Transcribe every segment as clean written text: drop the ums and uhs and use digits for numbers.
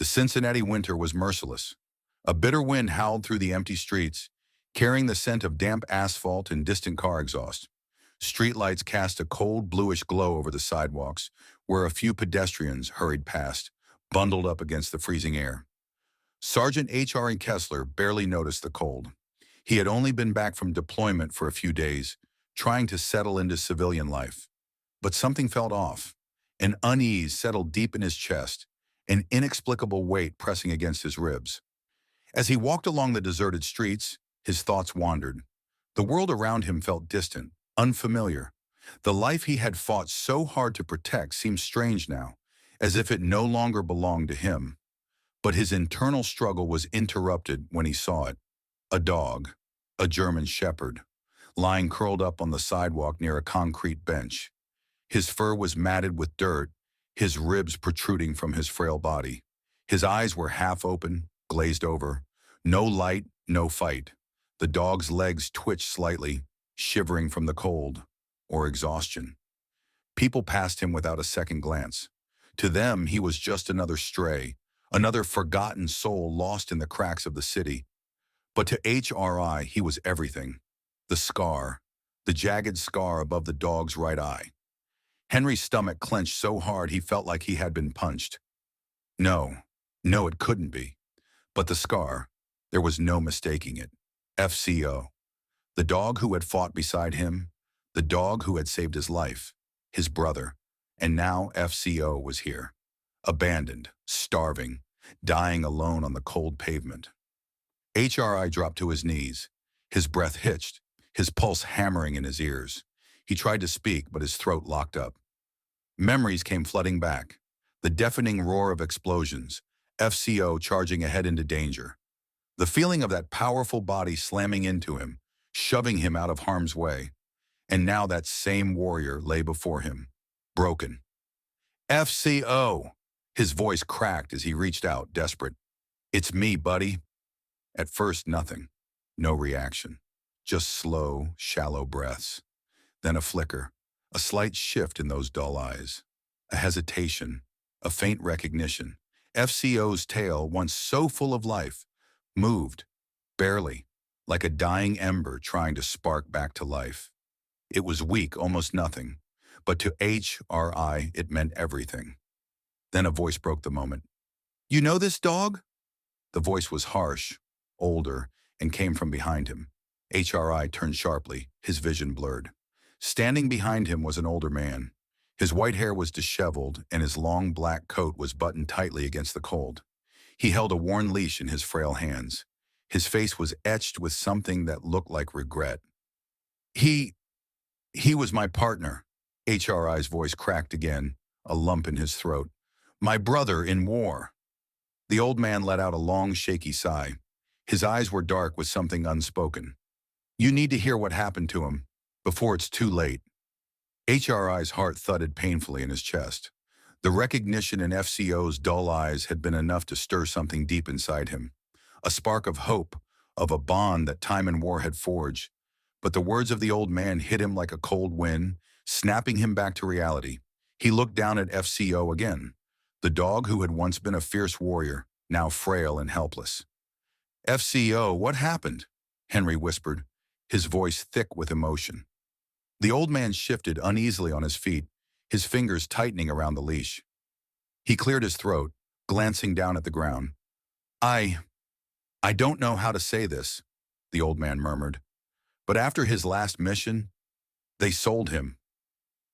The Cincinnati winter was merciless. A bitter wind howled through the empty streets, carrying the scent of damp asphalt and distant car exhaust. Streetlights cast a cold bluish glow over the sidewalks, where a few pedestrians hurried past, bundled up against the freezing air. Sergeant H.R. Kessler barely noticed the cold. He had only been back from deployment for a few days, trying to settle into civilian life. But something felt off. An unease settled deep in his chest, an inexplicable weight pressing against his ribs. As he walked along the deserted streets, his thoughts wandered. The world around him felt distant, unfamiliar. The life he had fought so hard to protect seemed strange now, as if it no longer belonged to him. But his internal struggle was interrupted when he saw it. A dog, a German shepherd, lying curled up on the sidewalk near a concrete bench. His fur was matted with dirt, his ribs protruding from his frail body. His eyes were half open, glazed over. No light, no fight. The dog's legs twitched slightly, shivering from the cold or exhaustion. People passed him without a second glance. To them, he was just another stray, another forgotten soul lost in the cracks of the city. But to HRI, he was everything. The scar, the jagged scar above the dog's right eye. Henry's stomach clenched so hard he felt like he had been punched. No, it couldn't be. But the scar, there was no mistaking it. FCO. The dog who had fought beside him, the dog who had saved his life, his brother, and now FCO was here. Abandoned, starving, dying alone on the cold pavement. HRI dropped to his knees. His breath hitched, his pulse hammering in his ears. He tried to speak, but his throat locked up. Memories came flooding back. The deafening roar of explosions, FCO charging ahead into danger. The feeling of that powerful body slamming into him, shoving him out of harm's way. And now that same warrior lay before him, broken. FCO! His voice cracked as he reached out, desperate. It's me, buddy. At first, nothing. No reaction. Just slow, shallow breaths. Then a flicker, a slight shift in those dull eyes. A hesitation, a faint recognition. FCO's tail, once so full of life, moved, barely, like a dying ember trying to spark back to life. It was weak, almost nothing, but to HRI it meant everything. Then a voice broke the moment. You know this dog? The voice was harsh, older, and came from behind him. HRI turned sharply, his vision blurred. Standing behind him was an older man. His white hair was disheveled, and his long black coat was buttoned tightly against the cold. He held a worn leash in his frail hands. His face was etched with something that looked like regret. He was my partner. HRI's voice cracked again, a lump in his throat. My brother in war. The old man let out a long, shaky sigh. His eyes were dark with something unspoken. You need to hear what happened to him, before it's too late. HRI's heart thudded painfully in his chest. The recognition in FCO's dull eyes had been enough to stir something deep inside him. A spark of hope, of a bond that time and war had forged. But the words of the old man hit him like a cold wind, snapping him back to reality. He looked down at FCO again, the dog who had once been a fierce warrior, now frail and helpless. FCO, what happened? Henry whispered, his voice thick with emotion. The old man shifted uneasily on his feet, his fingers tightening around the leash. He cleared his throat, glancing down at the ground. I don't know how to say this, the old man murmured. But after his last mission, they sold him.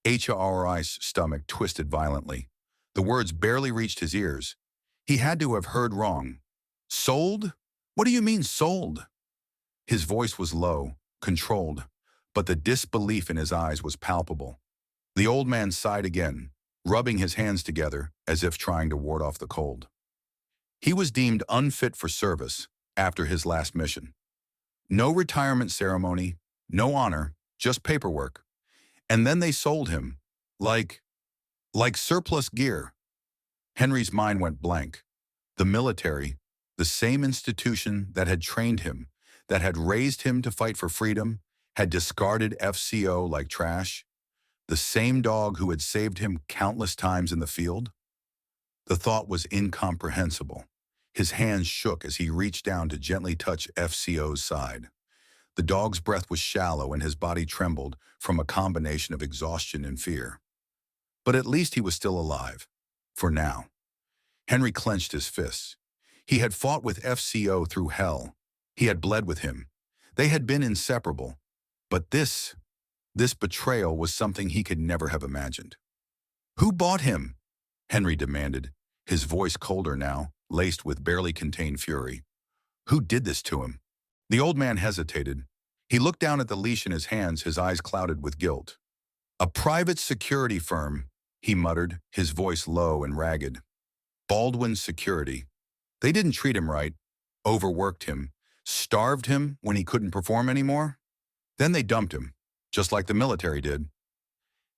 HRI's stomach twisted violently. The words barely reached his ears. He had to have heard wrong. Sold? What do you mean sold? His voice was low, controlled, but the disbelief in his eyes was palpable. The old man sighed again, rubbing his hands together as if trying to ward off the cold. He was deemed unfit for service after his last mission. No retirement ceremony, no honor, just paperwork. And then they sold him, like surplus gear. Henry's mind went blank. The military, the same institution that had trained him, that had raised him to fight for freedom, had discarded FCO like trash. The same dog who had saved him countless times in the field. The thought was incomprehensible. His hands shook as he reached down to gently touch FCO's side. The dog's breath was shallow and his body trembled from a combination of exhaustion and fear. But at least he was still alive. For now. Henry clenched his fists. He had fought with FCO through hell. He had bled with him. They had been inseparable. But this betrayal was something he could never have imagined. "Who bought him?" Henry demanded, his voice colder now, laced with barely contained fury. "Who did this to him?" The old man hesitated. He looked down at the leash in his hands, his eyes clouded with guilt. "A private security firm," he muttered, his voice low and ragged. "Baldwin Security. They didn't treat him right, overworked him, starved him when he couldn't perform anymore. Then they dumped him, just like the military did."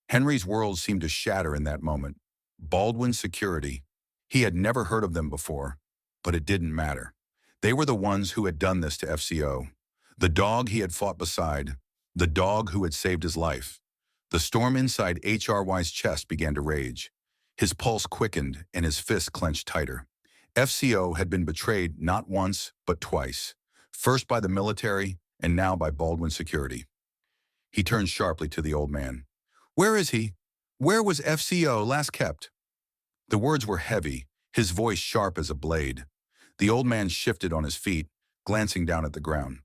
Henry's world seemed to shatter in that moment. Baldwin Security. He had never heard of them before, but it didn't matter. They were the ones who had done this to FCO. The dog he had fought beside, the dog who had saved his life. The storm inside HRY's chest began to rage. His pulse quickened and his fists clenched tighter. FCO had been betrayed not once, but twice. First by the military and now by Baldwin Security. He turned sharply to the old man. "Where is he? Where was FCO last kept?" The words were heavy, his voice sharp as a blade. The old man shifted on his feet, glancing down at the ground.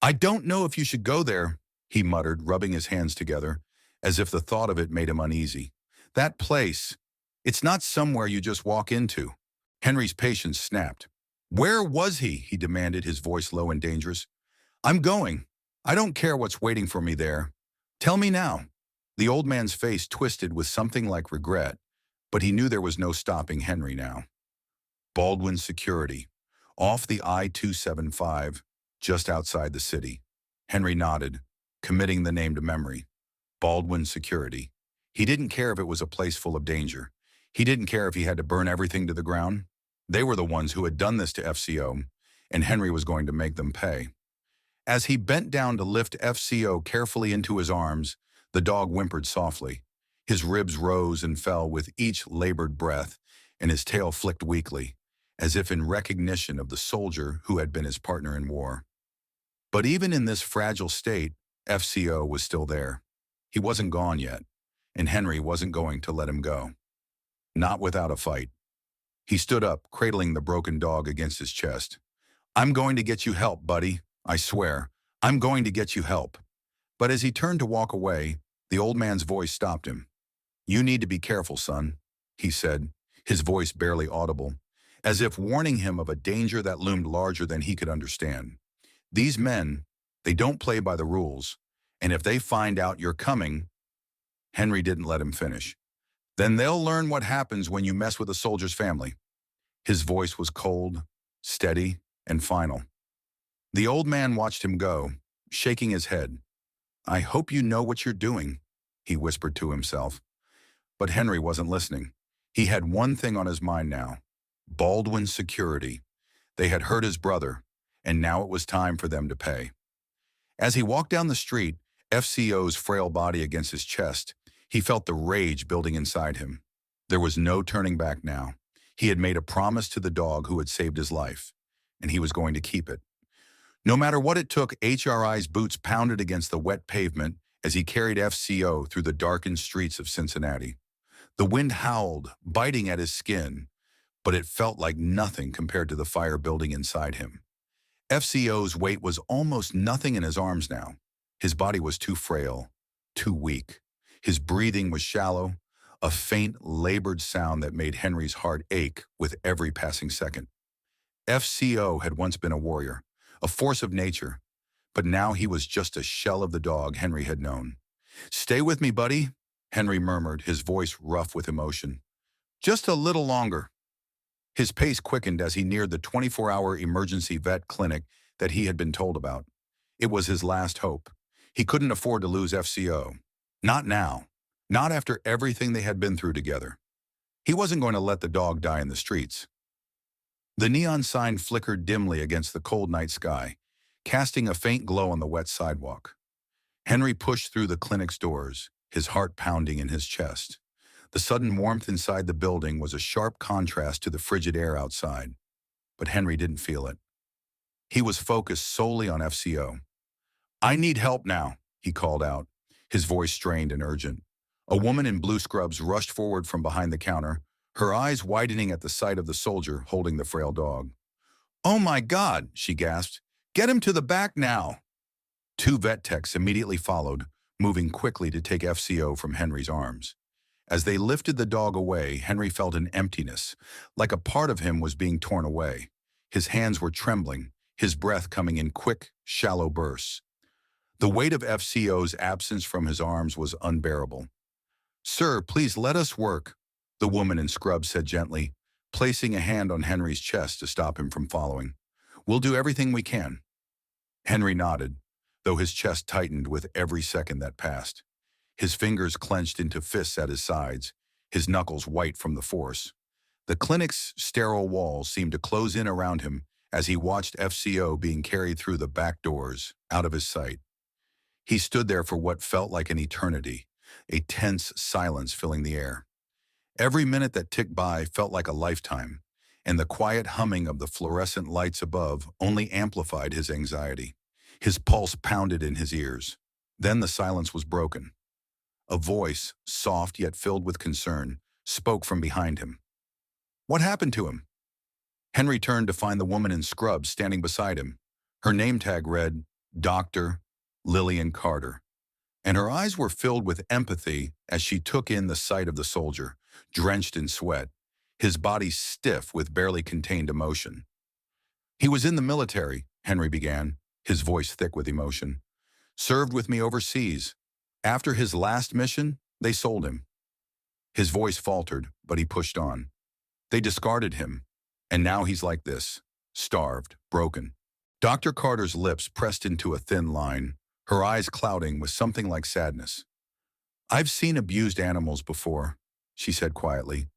"I don't know if you should go there," he muttered, rubbing his hands together, as if the thought of it made him uneasy. "That place, it's not somewhere you just walk into." Henry's patience snapped. "Where was he?" he demanded, his voice low and dangerous. "I'm going. I don't care what's waiting for me there. Tell me now." The old man's face twisted with something like regret, but he knew there was no stopping Henry now. Baldwin Security, off the I-275, just outside the city. Henry nodded, committing the name to memory. Baldwin Security. He didn't care if it was a place full of danger. He didn't care if he had to burn everything to the ground. They were the ones who had done this to FCO, and Henry was going to make them pay. As he bent down to lift FCO carefully into his arms, the dog whimpered softly. His ribs rose and fell with each labored breath, and his tail flicked weakly, as if in recognition of the soldier who had been his partner in war. But even in this fragile state, FCO was still there. He wasn't gone yet, and Henry wasn't going to let him go. Not without a fight. He stood up, cradling the broken dog against his chest. "I'm going to get you help, buddy. I swear. I'm going to get you help." But as he turned to walk away, the old man's voice stopped him. "You need to be careful, son," he said, his voice barely audible, as if warning him of a danger that loomed larger than he could understand. "These men, they don't play by the rules, and if they find out you're coming—" Henry didn't let him finish. "Then they'll learn what happens when you mess with a soldier's family." His voice was cold, steady, and final. The old man watched him go, shaking his head. "I hope you know what you're doing," he whispered to himself. But Henry wasn't listening. He had one thing on his mind now. Baldwin Security. They had hurt his brother, and now it was time for them to pay. As he walked down the street, FCO's frail body against his chest, he felt the rage building inside him. There was no turning back now. He had made a promise to the dog who had saved his life, and he was going to keep it. No matter what it took, HRI's boots pounded against the wet pavement as he carried FCO through the darkened streets of Cincinnati. The wind howled, biting at his skin, but it felt like nothing compared to the fire building inside him. FCO's weight was almost nothing in his arms now. His body was too frail, too weak. His breathing was shallow, a faint, labored sound that made Henry's heart ache with every passing second. FCO had once been a warrior, a force of nature, but now he was just a shell of the dog Henry had known. "Stay with me, buddy," Henry murmured, his voice rough with emotion. "Just a little longer." His pace quickened as he neared the 24-hour emergency vet clinic that he had been told about. It was his last hope. He couldn't afford to lose FCO. Not now. Not after everything they had been through together. He wasn't going to let the dog die in the streets. The neon sign flickered dimly against the cold night sky, casting a faint glow on the wet sidewalk. Henry pushed through the clinic's doors, his heart pounding in his chest. The sudden warmth inside the building was a sharp contrast to the frigid air outside, but Henry didn't feel it. He was focused solely on FCO. "I need help now," he called out, his voice strained and urgent. A woman in blue scrubs rushed forward from behind the counter, her eyes widening at the sight of the soldier holding the frail dog. "Oh my God," she gasped. "Get him to the back now." Two vet techs immediately followed, moving quickly to take FCO from Henry's arms. As they lifted the dog away, Henry felt an emptiness, like a part of him was being torn away. His hands were trembling, his breath coming in quick, shallow bursts. The weight of FCO's absence from his arms was unbearable. "Sir, please let us work," the woman in scrubs said gently, placing a hand on Henry's chest to stop him from following. "We'll do everything we can." Henry nodded, though his chest tightened with every second that passed. His fingers clenched into fists at his sides, his knuckles white from the force. The clinic's sterile walls seemed to close in around him as he watched FCO being carried through the back doors, out of his sight. He stood there for what felt like an eternity, a tense silence filling the air. Every minute that ticked by felt like a lifetime, and the quiet humming of the fluorescent lights above only amplified his anxiety. His pulse pounded in his ears. Then the silence was broken. A voice, soft yet filled with concern, spoke from behind him. "What happened to him?" Henry turned to find the woman in scrubs standing beside him. Her name tag read, Dr. Lillian Carter, and her eyes were filled with empathy as she took in the sight of the soldier, drenched in sweat, his body stiff with barely contained emotion. "He was in the military," Henry began, his voice thick with emotion. "Served with me overseas. After his last mission, they sold him." His voice faltered, but he pushed on. "They discarded him, and now he's like this, starved, broken." Dr. Carter's lips pressed into a thin line, her eyes clouding with something like sadness. "I've seen abused animals before," she said quietly,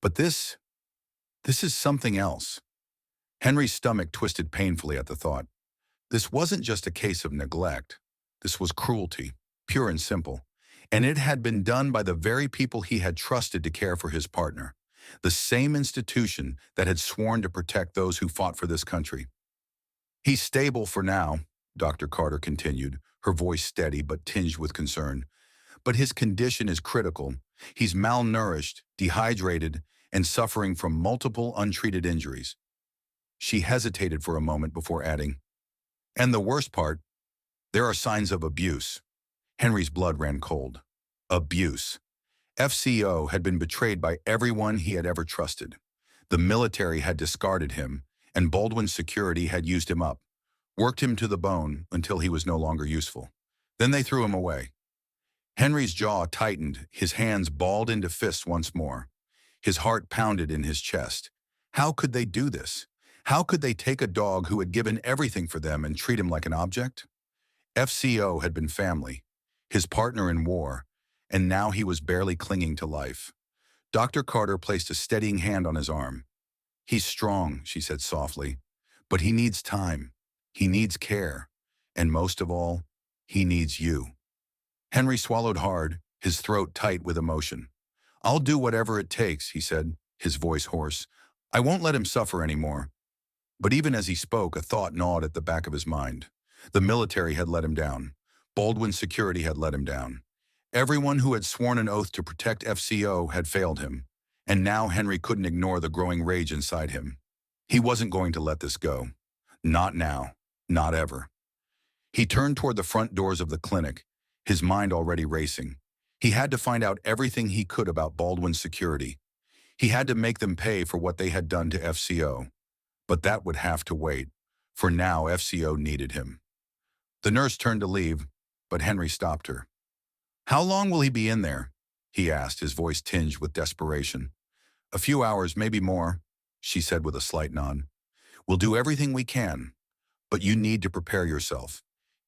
"but this is something else." Henry's stomach twisted painfully at the thought. This wasn't just a case of neglect. This was cruelty, pure and simple, and it had been done by the very people he had trusted to care for his partner, the same institution that had sworn to protect those who fought for this country. "He's stable for now," Dr. Carter continued, her voice steady but tinged with concern. "But his condition is critical. He's malnourished, dehydrated, and suffering from multiple untreated injuries." She hesitated for a moment before adding, "And the worst part, there are signs of abuse." Henry's blood ran cold. Abuse. FCO had been betrayed by everyone he had ever trusted. The military had discarded him, and Baldwin's security had used him up, worked him to the bone until he was no longer useful. Then they threw him away. Henry's jaw tightened, his hands balled into fists once more. His heart pounded in his chest. How could they do this? How could they take a dog who had given everything for them and treat him like an object? FCO had been family, his partner in war, and now he was barely clinging to life. Dr. Carter placed a steadying hand on his arm. "He's strong," she said softly, "but he needs time. He needs care. And most of all, he needs you." Henry swallowed hard, his throat tight with emotion. "I'll do whatever it takes," he said, his voice hoarse. "I won't let him suffer anymore." But even as he spoke, a thought gnawed at the back of his mind. The military had let him down. Baldwin's security had let him down. Everyone who had sworn an oath to protect FCO had failed him, and now Henry couldn't ignore the growing rage inside him. He wasn't going to let this go. Not now. Not ever. He turned toward the front doors of the clinic, his mind already racing. He had to find out everything he could about Baldwin's security. He had to make them pay for what they had done to FCO. But that would have to wait, for now FCO needed him. The nurse turned to leave, but Henry stopped her. "How long will he be in there?" he asked, his voice tinged with desperation. "A few hours, maybe more," she said with a slight nod. "We'll do everything we can, but you need to prepare yourself.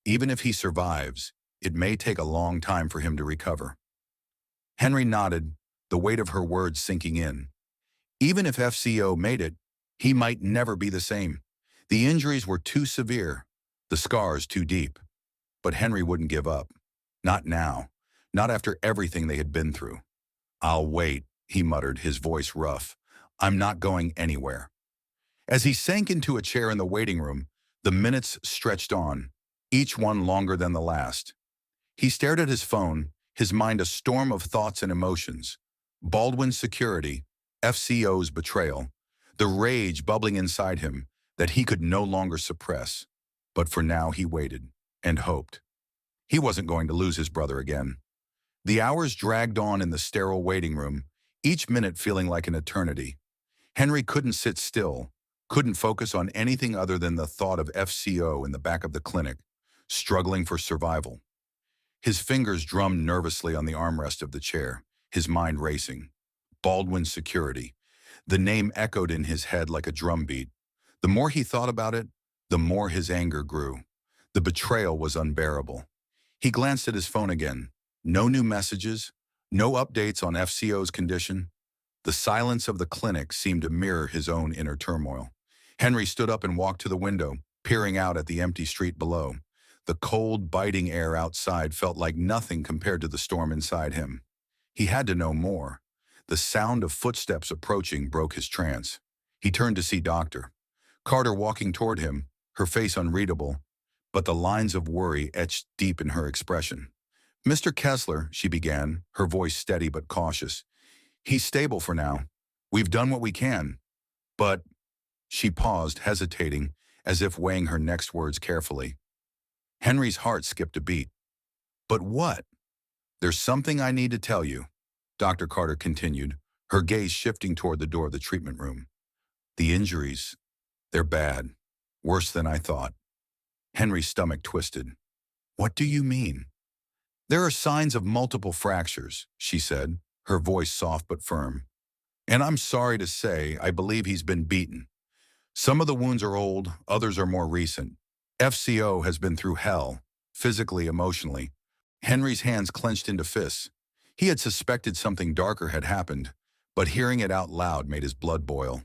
Even if he survives, it may take a long time for him to recover." Henry nodded, the weight of her words sinking in. Even if FCO made it, he might never be the same. The injuries were too severe, the scars too deep. But Henry wouldn't give up. Not now. Not after everything they had been through. "I'll wait," he muttered, his voice rough. "I'm not going anywhere." As he sank into a chair in the waiting room, the minutes stretched on, each one longer than the last. He stared at his phone, his mind a storm of thoughts and emotions. Baldwin's security, FCO's betrayal, the rage bubbling inside him that he could no longer suppress. But for now he waited and hoped. He wasn't going to lose his brother again. The hours dragged on in the sterile waiting room, each minute feeling like an eternity. Henry couldn't sit still, couldn't focus on anything other than the thought of FCO in the back of the clinic, struggling for survival. His fingers drummed nervously on the armrest of the chair, his mind racing. Baldwin's security. The name echoed in his head like a drumbeat. The more he thought about it, the more his anger grew. The betrayal was unbearable. He glanced at his phone again. No new messages, no updates on FCO's condition. The silence of the clinic seemed to mirror his own inner turmoil. Henry stood up and walked to the window, peering out at the empty street below. The cold, biting air outside felt like nothing compared to the storm inside him. He had to know more. The sound of footsteps approaching broke his trance. He turned to see Dr. Carter walking toward him, her face unreadable, but the lines of worry etched deep in her expression. "Mr. Kessler," she began, her voice steady but cautious. "He's stable for now. We've done what we can. But—" She paused, hesitating, as if weighing her next words carefully. Henry's heart skipped a beat. "But what?" "There's something I need to tell you," Dr. Carter continued, her gaze shifting toward the door of the treatment room. "The injuries, they're bad. Worse than I thought." Henry's stomach twisted. "What do you mean?" "There are signs of multiple fractures," she said, her voice soft but firm. "And I'm sorry to say, I believe he's been beaten. Some of the wounds are old, others are more recent. FCO has been through hell, physically, emotionally." Henry's hands clenched into fists. He had suspected something darker had happened, but hearing it out loud made his blood boil.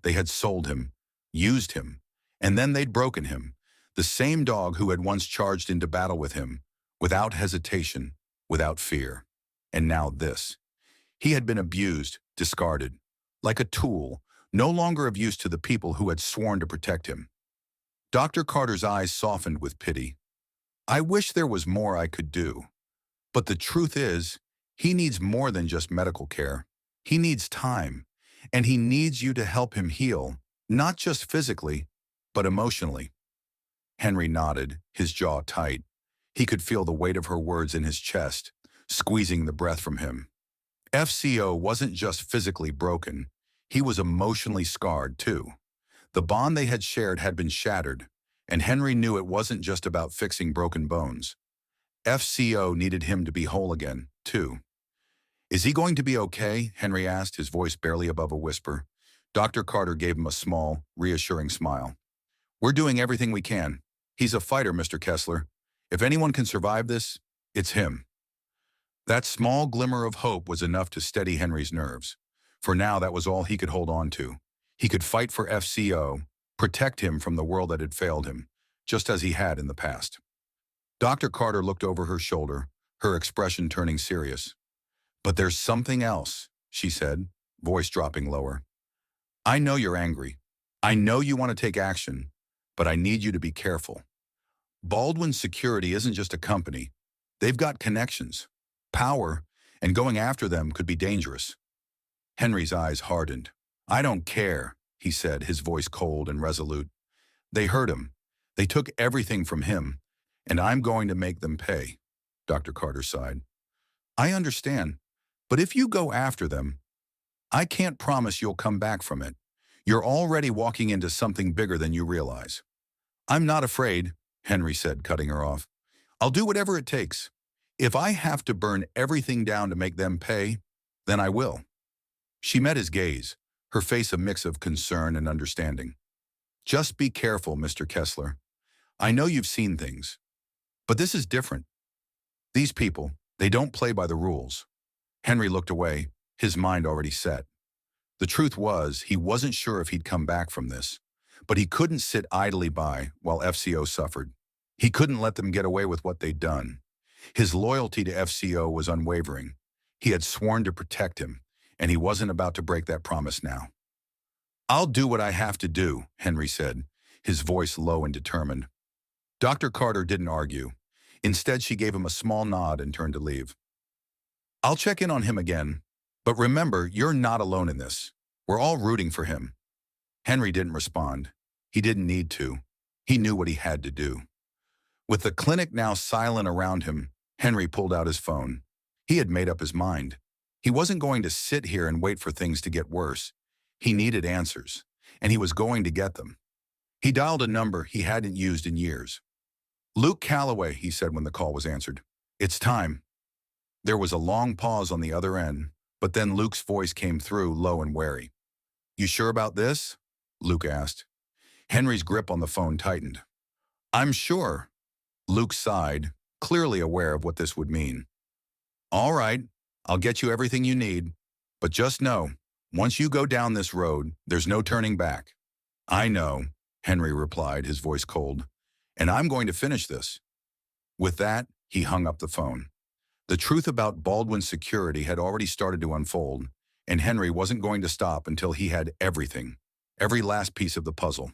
They had sold him, used him, and then they'd broken him. The same dog who had once charged into battle with him, without hesitation, without fear. And now this. He had been abused, discarded, like a tool, no longer of use to the people who had sworn to protect him. Dr. Carter's eyes softened with pity. "I wish there was more I could do. But the truth is, he needs more than just medical care. He needs time, and he needs you to help him heal, not just physically, but emotionally." Henry nodded, his jaw tight. He could feel the weight of her words in his chest, squeezing the breath from him. FCO wasn't just physically broken. He was emotionally scarred, too. The bond they had shared had been shattered, and Henry knew it wasn't just about fixing broken bones. FCO needed him to be whole again, too. "Is he going to be okay?" Henry asked, his voice barely above a whisper. Dr. Carter gave him a small, reassuring smile. "We're doing everything we can. He's a fighter, Mr. Kessler. If anyone can survive this, it's him." That small glimmer of hope was enough to steady Henry's nerves. For now, that was all he could hold on to. He could fight for FCO, protect him from the world that had failed him, just as he had in the past. Dr. Carter looked over her shoulder, her expression turning serious. "But there's something else," she said, voice dropping lower. "I know you're angry. I know you want to take action, but I need you to be careful. Baldwin Security isn't just a company. They've got connections, power, and going after them could be dangerous." Henry's eyes hardened. "I don't care," he said, his voice cold and resolute. "They hurt him. They took everything from him, and I'm going to make them pay." Dr. Carter sighed. "I understand, but if you go after them, I can't promise you'll come back from it. You're already walking into something bigger than you realize." "I'm not afraid," Henry said, cutting her off. "I'll do whatever it takes. If I have to burn everything down to make them pay, then I will." She met his gaze, her face a mix of concern and understanding. "Just be careful, Mr. Kessler. I know you've seen things, but this is different. These people, they don't play by the rules." Henry looked away, his mind already set. The truth was, he wasn't sure if he'd come back from this, but he couldn't sit idly by while FCO suffered. He couldn't let them get away with what they'd done. His loyalty to FCO was unwavering. He had sworn to protect him, and he wasn't about to break that promise now. "I'll do what I have to do," Henry said, his voice low and determined. Dr. Carter didn't argue. Instead, she gave him a small nod and turned to leave. "I'll check in on him again, but remember, you're not alone in this. We're all rooting for him." Henry didn't respond. He didn't need to. He knew what he had to do. With the clinic now silent around him, Henry pulled out his phone. He had made up his mind. He wasn't going to sit here and wait for things to get worse. He needed answers, and he was going to get them. He dialed a number he hadn't used in years. "Luke Calloway," he said when the call was answered. "It's time." There was a long pause on the other end, but then Luke's voice came through, low and wary. "You sure about this?" Luke asked. Henry's grip on the phone tightened. "I'm sure." Luke sighed, clearly aware of what this would mean. "All right, I'll get you everything you need, but just know, once you go down this road, there's no turning back." "I know," Henry replied, his voice cold, "and I'm going to finish this." With that, he hung up the phone. The truth about Baldwin's security had already started to unfold, and Henry wasn't going to stop until he had everything, every last piece of the puzzle.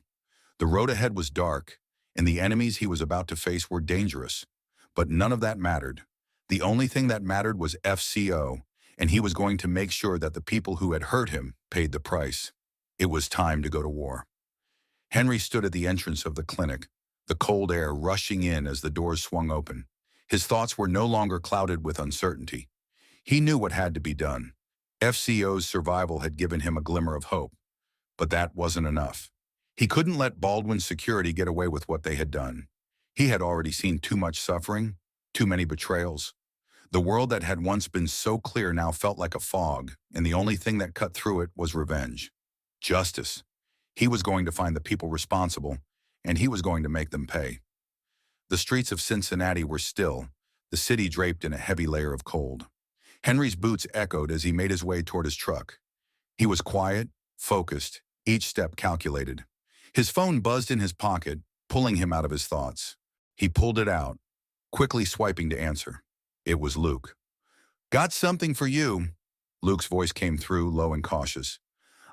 The road ahead was dark, and the enemies he was about to face were dangerous. But none of that mattered. The only thing that mattered was FCO, and he was going to make sure that the people who had hurt him paid the price. It was time to go to war. Henry stood at the entrance of the clinic, the cold air rushing in as the doors swung open. His thoughts were no longer clouded with uncertainty. He knew what had to be done. FCO's survival had given him a glimmer of hope, but that wasn't enough. He couldn't let Baldwin's security get away with what they had done. He had already seen too much suffering, too many betrayals. The world that had once been so clear now felt like a fog, and the only thing that cut through it was revenge. Justice. He was going to find the people responsible, and he was going to make them pay. The streets of Cincinnati were still, the city draped in a heavy layer of cold. Henry's boots echoed as he made his way toward his truck. He was quiet, focused, each step calculated. His phone buzzed in his pocket, pulling him out of his thoughts. He pulled it out, quickly swiping to answer. It was Luke. "Got something for you." Luke's voice came through, low and cautious.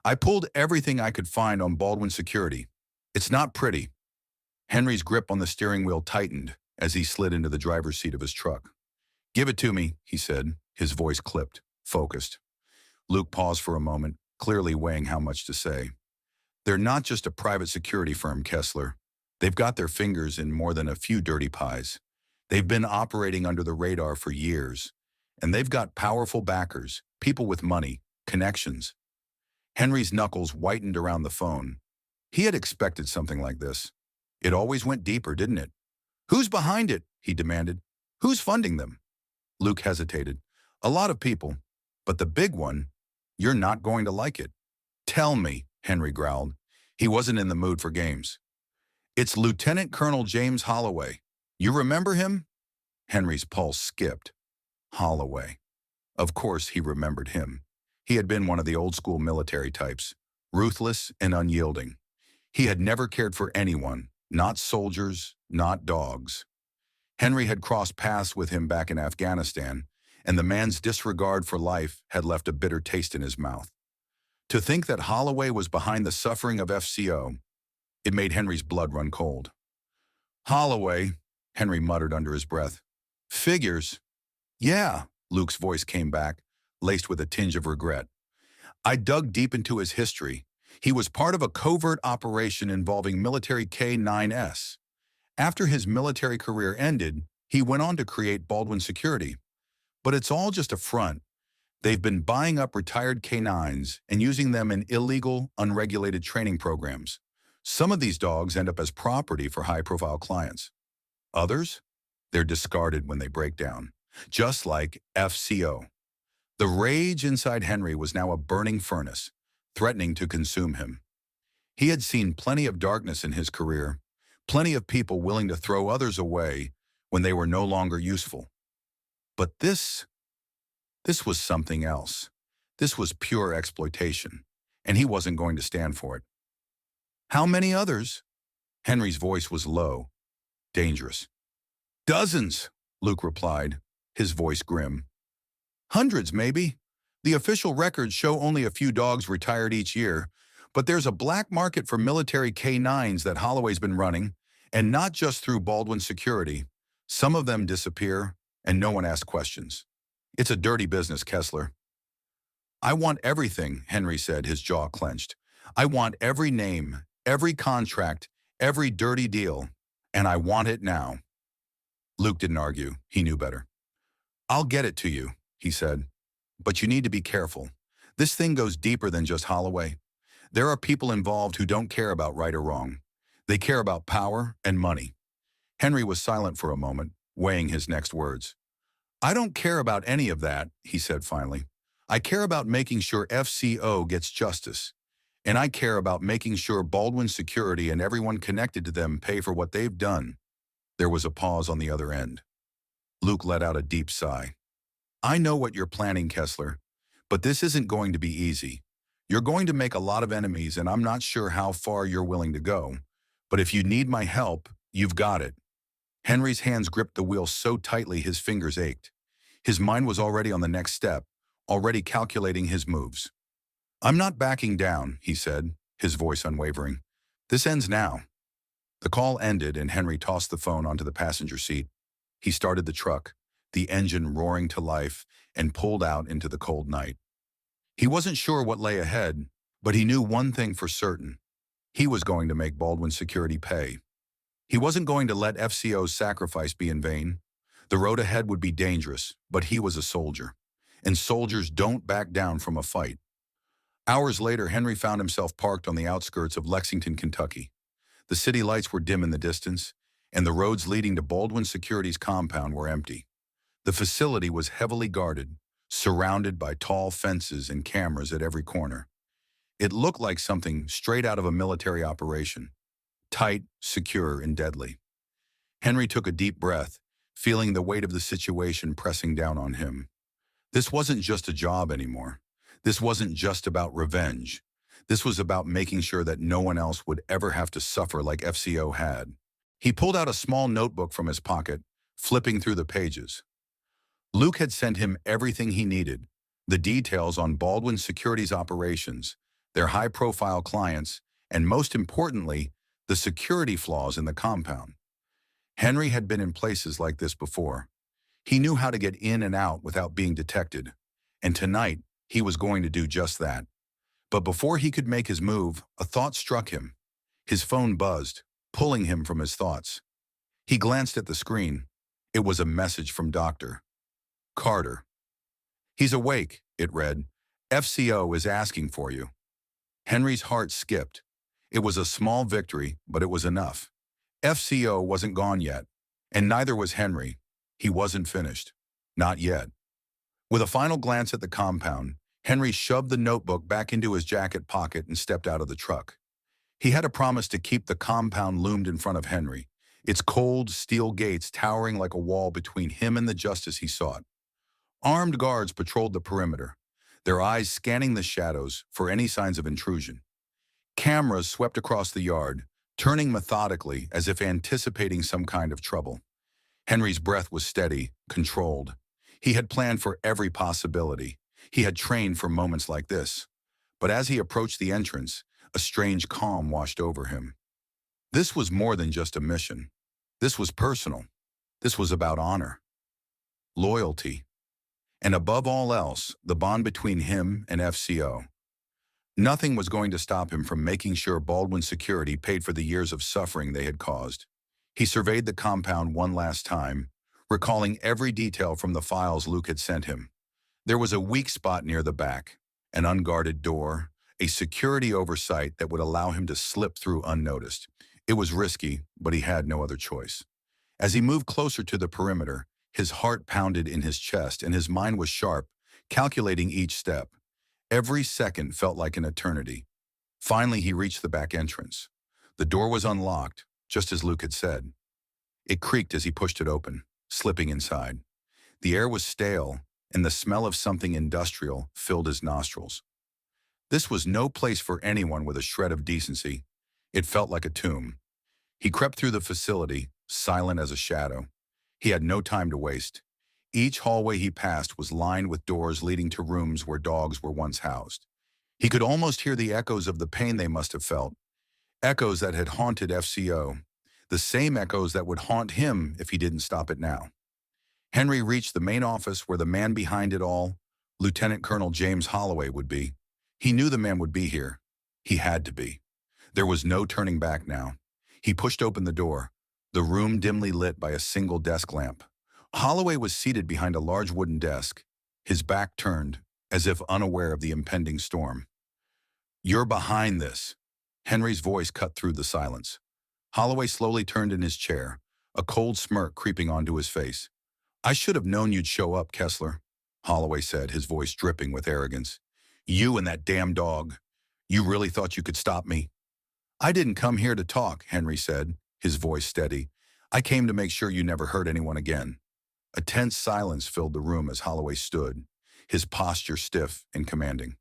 "I pulled everything I could find on Baldwin Security. It's not pretty." Henry's grip on the steering wheel tightened as he slid into the driver's seat of his truck. "Give it to me," he said, his voice clipped, focused. Luke paused for a moment, clearly weighing how much to say. "They're not just a private security firm, Kessler. They've got their fingers in more than a few dirty pies. They've been operating under the radar for years, and they've got powerful backers, people with money, connections." Henry's knuckles whitened around the phone. He had expected something like this. It always went deeper, didn't it? "Who's behind it?" he demanded. "Who's funding them?" Luke hesitated. "A lot of people, but the big one, you're not going to like it." "Tell me," Henry growled. He wasn't in the mood for games. "It's Lieutenant Colonel James Holloway. You remember him?" Henry's pulse skipped. Holloway. Of course he remembered him. He had been one of the old-school military types, ruthless and unyielding. He had never cared for anyone, not soldiers, not dogs. Henry had crossed paths with him back in Afghanistan, and the man's disregard for life had left a bitter taste in his mouth. To think that Holloway was behind the suffering of FCO, it made Henry's blood run cold. "Holloway," Henry muttered under his breath. "Figures." "Yeah," Luke's voice came back, laced with a tinge of regret. "I dug deep into his history. He was part of a covert operation involving military K-9s. After his military career ended, he went on to create Baldwin Security. But it's all just a front. They've been buying up retired K-9s and using them in illegal, unregulated training programs. Some of these dogs end up as property for high-profile clients. Others? They're discarded when they break down, just like FCO. The rage inside Henry was now a burning furnace, threatening to consume him. He had seen plenty of darkness in his career, plenty of people willing to throw others away when they were no longer useful. But this was something else. This was pure exploitation, and he wasn't going to stand for it. "How many others?" Henry's voice was low, dangerous. "Dozens," Luke replied, his voice grim. Hundreds, maybe. The official records show only a few dogs retired each year, but there's a black market for military K-9s that Holloway's been running, and not just through Baldwin Security. Some of them disappear, and no one asks questions. It's a dirty business, Kessler. I want everything, Henry said, his jaw clenched. I want every name, every contract, every dirty deal, and I want it now. Luke didn't argue. He knew better. I'll get it to you, he said. But you need to be careful. This thing goes deeper than just Holloway. There are people involved who don't care about right or wrong. They care about power and money. Henry was silent for a moment, weighing his next words. I don't care about any of that, he said finally. I care about making sure FCO gets justice. And I care about making sure Baldwin Security and everyone connected to them pay for what they've done. There was a pause on the other end. Luke let out a deep sigh. I know what you're planning, Kessler, but this isn't going to be easy. You're going to make a lot of enemies, and I'm not sure how far you're willing to go. But if you need my help, you've got it. Henry's hands gripped the wheel so tightly his fingers ached. His mind was already on the next step, already calculating his moves. I'm not backing down, he said, his voice unwavering. This ends now. The call ended and Henry tossed the phone onto the passenger seat. He started the truck, the engine roaring to life, and pulled out into the cold night. He wasn't sure what lay ahead, but he knew one thing for certain. He was going to make Baldwin Security pay. He wasn't going to let FCO's sacrifice be in vain. The road ahead would be dangerous, but he was a soldier. And soldiers don't back down from a fight. Hours later, Henry found himself parked on the outskirts of Lexington, Kentucky. The city lights were dim in the distance, and the roads leading to Baldwin Security's compound were empty. The facility was heavily guarded, surrounded by tall fences and cameras at every corner. It looked like something straight out of a military operation, tight, secure, and deadly. Henry took a deep breath, feeling the weight of the situation pressing down on him. This wasn't just a job anymore. This wasn't just about revenge. This was about making sure that no one else would ever have to suffer like FCO had. He pulled out a small notebook from his pocket, flipping through the pages. Luke had sent him everything he needed, the details on Baldwin Security's operations, their high-profile clients, and most importantly, the security flaws in the compound. Henry had been in places like this before. He knew how to get in and out without being detected, and tonight he was going to do just that. But before he could make his move, a thought struck him. His phone buzzed, pulling him from his thoughts. He glanced at the screen. It was a message from Dr. Carter. He's awake, it read. FCO is asking for you. Henry's heart skipped. It was a small victory, but it was enough. FCO wasn't gone yet, and neither was Henry. He wasn't finished. Not yet. With a final glance at the compound, Henry shoved the notebook back into his jacket pocket and stepped out of the truck. He had a promise to keep the compound loomed in front of Henry, its cold steel gates towering like a wall between him and the justice he sought. Armed guards patrolled the perimeter, their eyes scanning the shadows for any signs of intrusion. Cameras swept across the yard, turning methodically as if anticipating some kind of trouble. Henry's breath was steady, controlled. He had planned for every possibility. He had trained for moments like this. But as he approached the entrance, a strange calm washed over him. This was more than just a mission. This was personal. This was about honor, loyalty, and above all else, the bond between him and FCO. Nothing was going to stop him from making sure Baldwin Security paid for the years of suffering they had caused. He surveyed the compound one last time, recalling every detail from the files Luke had sent him. There was a weak spot near the back, an unguarded door, a security oversight that would allow him to slip through unnoticed. It was risky, but he had no other choice. As he moved closer to the perimeter, his heart pounded in his chest and his mind was sharp, calculating each step. Every second felt like an eternity. Finally, he reached the back entrance. The door was unlocked, just as Luke had said. It creaked as he pushed it open, slipping inside. The air was stale, and the smell of something industrial filled his nostrils. This was no place for anyone with a shred of decency. It felt like a tomb. He crept through the facility, silent as a shadow. He had no time to waste. Each hallway he passed was lined with doors leading to rooms where dogs were once housed. He could almost hear the echoes of the pain they must have felt, echoes that had haunted FCO, the same echoes that would haunt him if he didn't stop it now. Henry reached the main office where the man behind it all, Lieutenant Colonel James Holloway, would be. He knew the man would be here. He had to be. There was no turning back now. He pushed open the door, the room dimly lit by a single desk lamp. Holloway was seated behind a large wooden desk, his back turned, as if unaware of the impending storm. "You're behind this." Henry's voice cut through the silence. Holloway slowly turned in his chair, a cold smirk creeping onto his face. "I should have known you'd show up, Kessler," Holloway said, his voice dripping with arrogance. "You and that damn dog. You really thought you could stop me?" "I didn't come here to talk," Henry said, his voice steady. "I came to make sure you never hurt anyone again." A tense silence filled the room as Holloway stood, his posture stiff and commanding.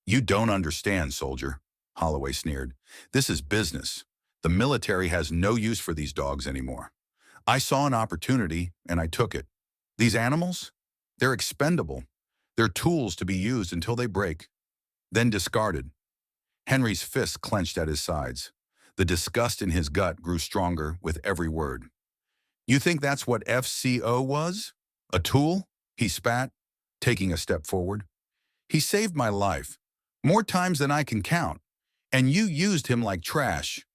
"You don't understand, soldier," Holloway sneered. "This is business. The military has no use for these dogs anymore. I saw an opportunity, and I took it. These animals? They're expendable. They're tools to be used until they break, then discarded." Henry's fists clenched at his sides. The disgust in his gut grew stronger with every word. "You think that's what FCO was? A tool?" he spat, taking a step forward. "He saved my life, more times than I can count, and you used him like trash."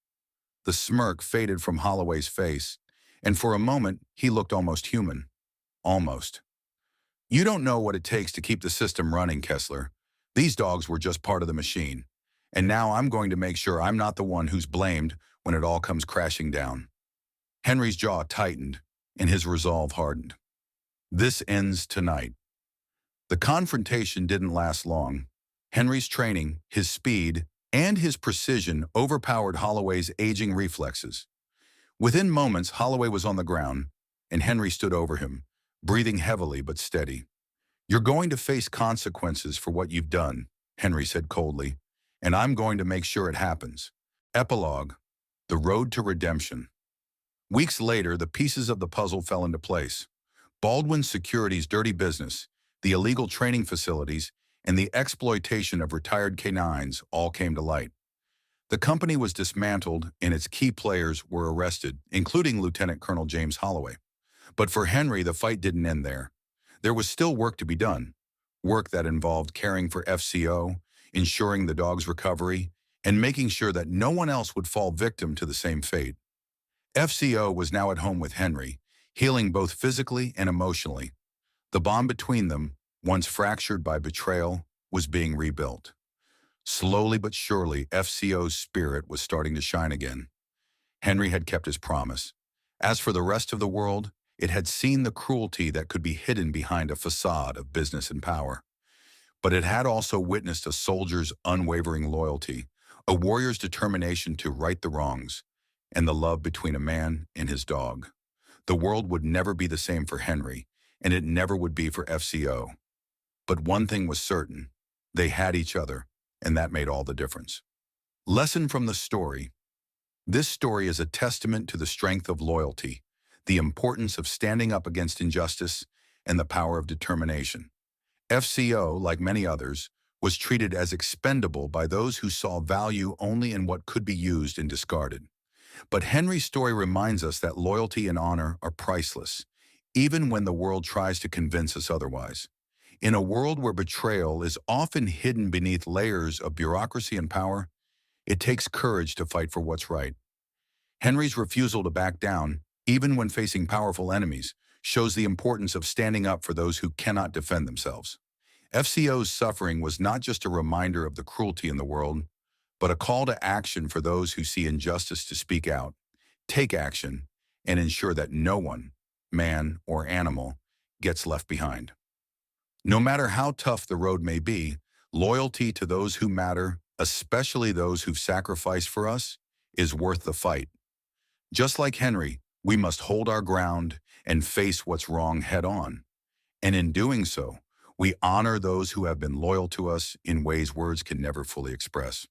The smirk faded from Holloway's face, and for a moment he looked almost human. Almost. "You don't know what it takes to keep the system running, Kessler. These dogs were just part of the machine. And now I'm going to make sure I'm not the one who's blamed when it all comes crashing down." Henry's jaw tightened, and his resolve hardened. "This ends tonight." The confrontation didn't last long. Henry's training, his speed, and his precision overpowered Holloway's aging reflexes. Within moments, Holloway was on the ground, and Henry stood over him, breathing heavily but steady. "You're going to face consequences for what you've done," Henry said coldly, "and I'm going to make sure it happens." Epilogue: The Road to Redemption. Weeks later, the pieces of the puzzle fell into place. Baldwin Security's dirty business, the illegal training facilities, and the exploitation of retired K-9s all came to light. The company was dismantled and its key players were arrested, including Lieutenant Colonel James Holloway. But for Henry, the fight didn't end there. There was still work to be done. Work that involved caring for FCO, ensuring the dog's recovery, and making sure that no one else would fall victim to the same fate. FCO was now at home with Henry, healing both physically and emotionally. The bond between them, once fractured by betrayal, was being rebuilt. Slowly but surely, FCO's spirit was starting to shine again. Henry had kept his promise. As for the rest of the world, it had seen the cruelty that could be hidden behind a facade of business and power. But it had also witnessed a soldier's unwavering loyalty, a warrior's determination to right the wrongs, and the love between a man and his dog. The world would never be the same for Henry, and it never would be for FCO. But one thing was certain: they had each other, and that made all the difference. Lesson from the story. This story is a testament to the strength of loyalty, the importance of standing up against injustice, and the power of determination. FCO, like many others, was treated as expendable by those who saw value only in what could be used and discarded. But Henry's story reminds us that loyalty and honor are priceless, even when the world tries to convince us otherwise. In a world where betrayal is often hidden beneath layers of bureaucracy and power, it takes courage to fight for what's right. Henry's refusal to back down, even when facing powerful enemies, shows the importance of standing up for those who cannot defend themselves. FCO's suffering was not just a reminder of the cruelty in the world, but a call to action for those who see injustice to speak out, take action, and ensure that no one, man or animal, gets left behind. No matter how tough the road may be, loyalty to those who matter, especially those who've sacrificed for us, is worth the fight. Just like Henry, we must hold our ground and face what's wrong head-on. And in doing so, we honor those who have been loyal to us in ways words can never fully express.